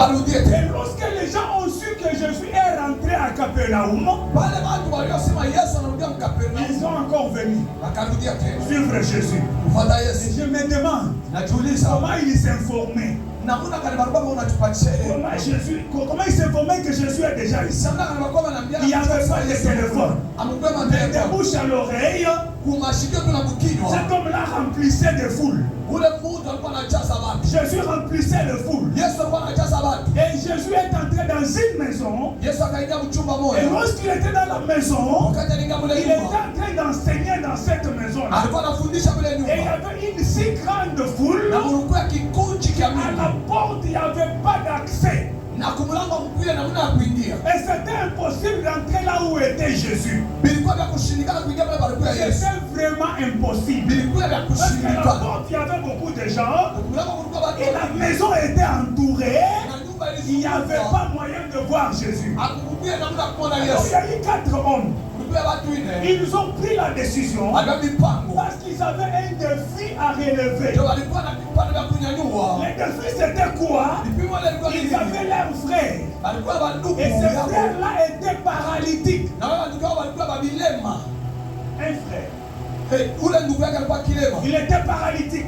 Et lorsque les gens ont su que Jésus est rentré à Capernaum, ils ont encore venu suivre Jésus. Et je me demande comment il s'informait. Comment il s'informait que Jésus est déjà ici? Il n'y avait pas de téléphone. Des bouches à l'oreille, cet homme-là remplissait des foules. Jésus remplissait les foules. Et Jésus est entré dans une maison. Et lorsqu'il était dans la maison, il était en train d'enseigner dans cette maison-là. Et il y avait une si grande foule. À la porte, il n'y avait pas d'accès. Et c'était impossible d'entrer là où était Jésus. C'était vraiment impossible. Parce qu'à la porte, il y avait beaucoup de gens. Et la maison était entourée. Il n'y avait pas moyen de voir Jésus. Alors, il y a eu 4 hommes. Ils ont pris la décision parce qu'ils avaient un défi à relever. Le défi c'était quoi? Ils avaient leurs frères. Et ces frères-là étaient paralytiques. Un frère. Il était paralytique.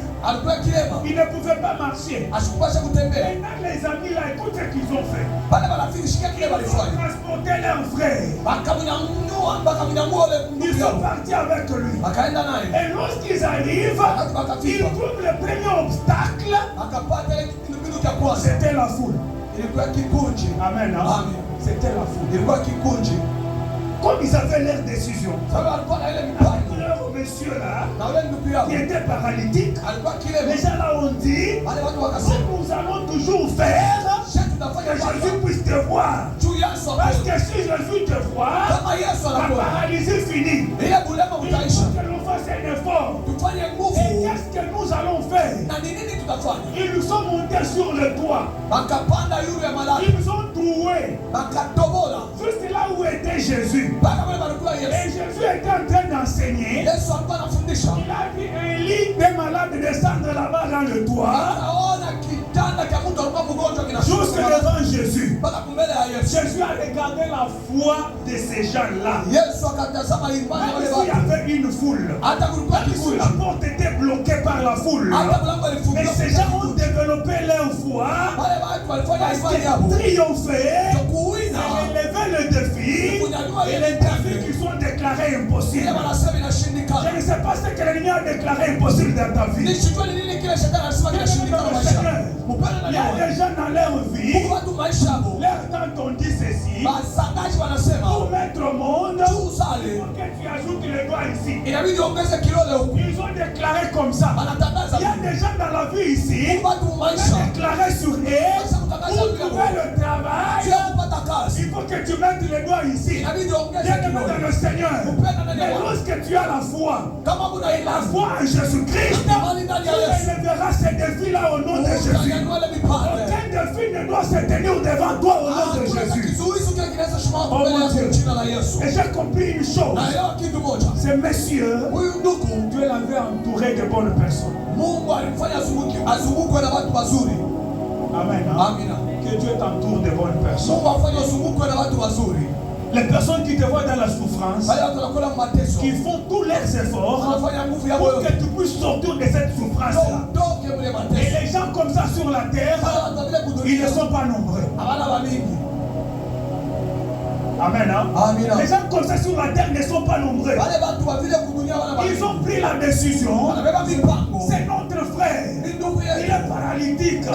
Il ne pouvait pas marcher. Maintenant les amis là, écoute ce qu'ils ont fait. Ils ont transporté leur frère. Ils sont partis avec lui. Et lorsqu'ils arrivent, ils trouvent le premier obstacle. C'était la foule. Amen. C'était la foule. Comme ils avaient leur décision, monsieur là, qui était paralytique, les gens là ont dit, nous allons toujours faire que Jésus puisse te voir. Parce que si Jésus te voit, la paralysie finit. Il faut que l'on fasse un effort. Et qu'est-ce que nous allons faire? Ils nous sont montés sur le toit. Ils nous ont troués. Juste là où était Jésus. Et Jésus était en train d'enseigner. Il a vu un lit de malades descendre là-bas dans le toit. Juste devant Jésus. Jésus a regardé la foi de ces gens-là. Même s'il y avait une foule. Même si la porte était bloquée par la foule. Mais ces gens ont développé leur foi. Parce qu'ils triomphaient. Ils relevaient le défi. Et les défis qui sont déclarés impossibles. Je ne sais pas ce que l'ennemi a déclaré impossible dans ta vie. Il y a des gens dans leur vie. Leurs temps ont dit ceci. Pour mettre au monde, il faut que tu ajoutes le doigt ici. Ils ont déclaré comme ça. Il y a des gens dans la vie ici. Ils ont déclaré sur eux. Pour trouver le travail, il faut que tu mettes les doigts ici. Viens dans le Seigneur. Mais lorsque tu as la foi et la foi en Jésus-Christ, tu élèveras ces défis-là au nom de Jésus. Aucun défi ne doit se tenir devant toi au nom de Jésus. Oh mon Dieu. Et j'ai compris une chose. Ces messieurs, Dieu l'avait entouré de bonnes personnes. Amen. Que Dieu t'entoure de bonnes personnes. Les personnes qui te voient dans la souffrance, qui font tous leurs efforts pour que tu puisses sortir de cette souffrance-là. Et les gens comme ça sur la terre, ils ne sont pas nombreux. Amen. Les gens comme ça sur la terre ne sont pas nombreux. Ils ont pris la décision. C'est notre frère. Il est paralytique.